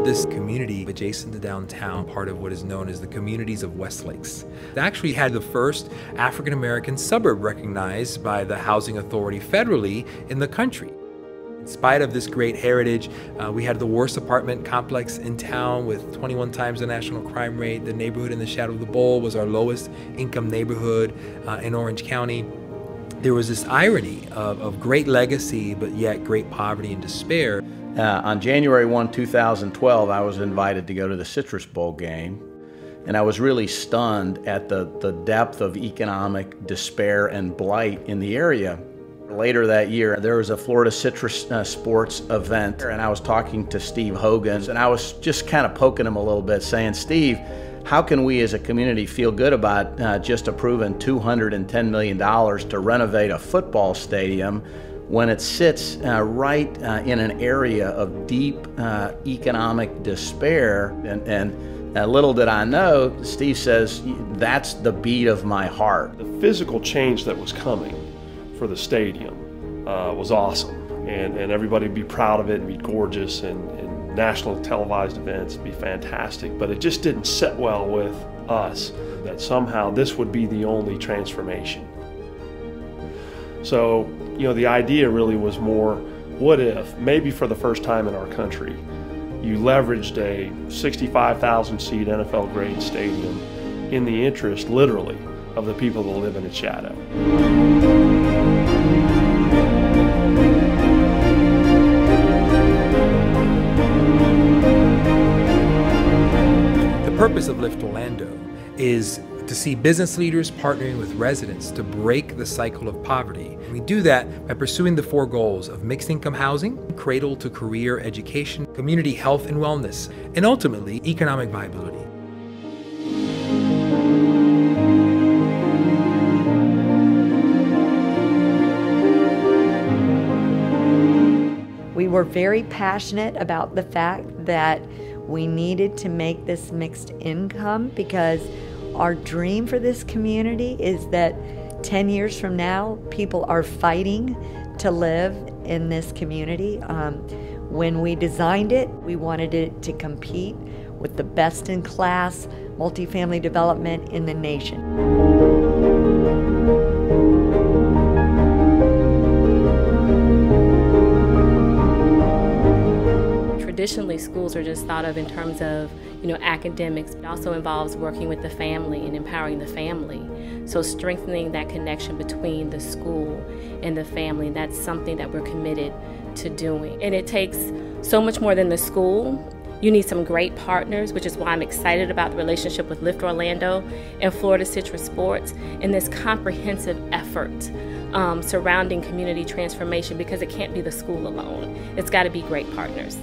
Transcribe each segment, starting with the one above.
this community adjacent to downtown, part of what is known as the Communities of West Lakes. They actually had the first African-American suburb recognized by the Housing Authority federally in the country. In spite of this great heritage, we had the worst apartment complex in town with 21 times the national crime rate. The neighborhood in the shadow of the bowl was our lowest income neighborhood in Orange County. There was this irony of great legacy, but yet great poverty and despair. On January 1, 2012, I was invited to go to the Citrus Bowl game, and I was really stunned at the depth of economic despair and blight in the area. Later that year, there was a Florida Citrus Sports event, and I was talking to Steve Hogan, and I was just kind of poking him a little bit, saying, Steve, how can we as a community feel good about just approving $210 million to renovate a football stadium when it sits right in an area of deep economic despair? And little did I know, Steve says, that's the beat of my heart. The physical change that was coming for the stadium was awesome, and everybody would be proud of it and be gorgeous, and national televised events would be fantastic, but it just didn't sit well with us that somehow this would be the only transformation. So, you know, the idea really was more, what if, maybe for the first time in our country, you leveraged a 65,000 seat NFL grade stadium in the interest, literally, of the people that live in its shadow. The purpose of Lift Orlando is to see business leaders partnering with residents to break the cycle of poverty. We do that by pursuing the 4 goals of mixed income housing, cradle to career education, community health and wellness, and ultimately economic viability. We were very passionate about the fact that we needed to make this mixed income, because our dream for this community is that 10 years from now, people are fighting to live in this community. When we designed it, we wanted it to compete with the best-in-class multifamily development in the nation. Traditionally, schools are just thought of in terms of, academics. It also involves working with the family and empowering the family. So strengthening that connection between the school and the family, that's something that we're committed to doing. And it takes so much more than the school. You need some great partners, which is why I'm excited about the relationship with Lift Orlando and Florida Citrus Sports in this comprehensive effort surrounding community transformation, because it can't be the school alone. It's got to be great partners.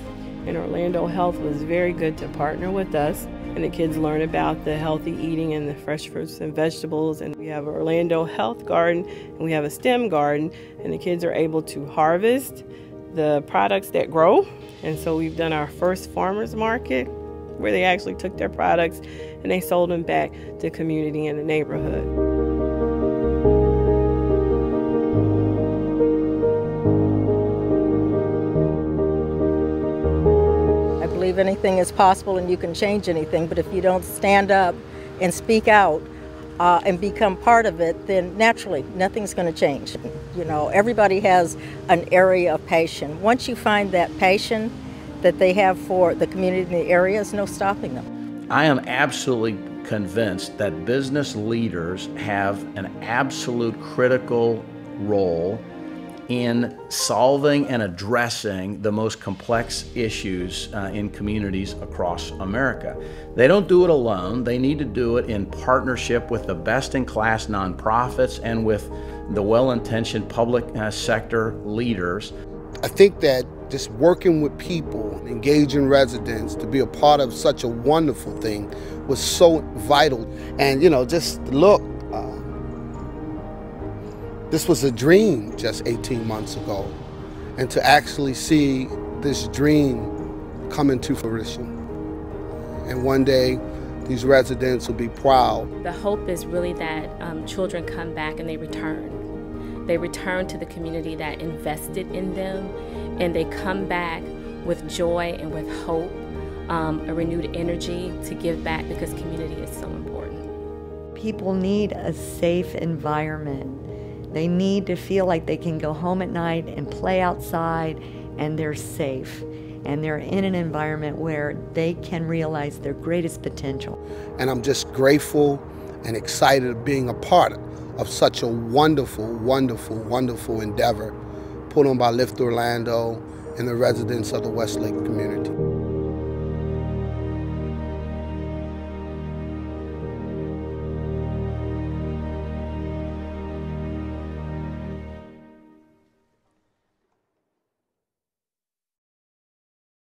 And Orlando Health was very good to partner with us, and the kids learn about the healthy eating and the fresh fruits and vegetables. And we have an Orlando Health Garden, and we have a STEM garden, and the kids are able to harvest the products that grow. And so we've done our first farmers market where they actually took their products and they sold them back to the community in the neighborhood. I believe anything is possible and you can change anything, but if you don't stand up and speak out and become part of it, then naturally nothing's going to change. Everybody has an area of passion. Once you find that passion that they have for the community in the area, there's no stopping them. I am absolutely convinced that business leaders have an absolute critical role in solving and addressing the most complex issues in communities across America. They don't do it alone. They need to do it in partnership with the best-in-class nonprofits and with the well-intentioned public sector leaders. I think that just working with people, engaging residents to be a part of such a wonderful thing was so vital. And just look, this was a dream just 18 months ago, and to actually see this dream come into fruition. And one day, these residents will be proud. The hope is really that children come back and they return. They return to the community that invested in them, and they come back with joy and with hope a renewed energy to give back because community is so important. People need a safe environment. They need to feel like they can go home at night and play outside and they're safe. And they're in an environment where they can realize their greatest potential. And I'm just grateful and excited of being a part of such a wonderful, wonderful, wonderful endeavor put on by Lift Orlando and the residents of the Westlake community.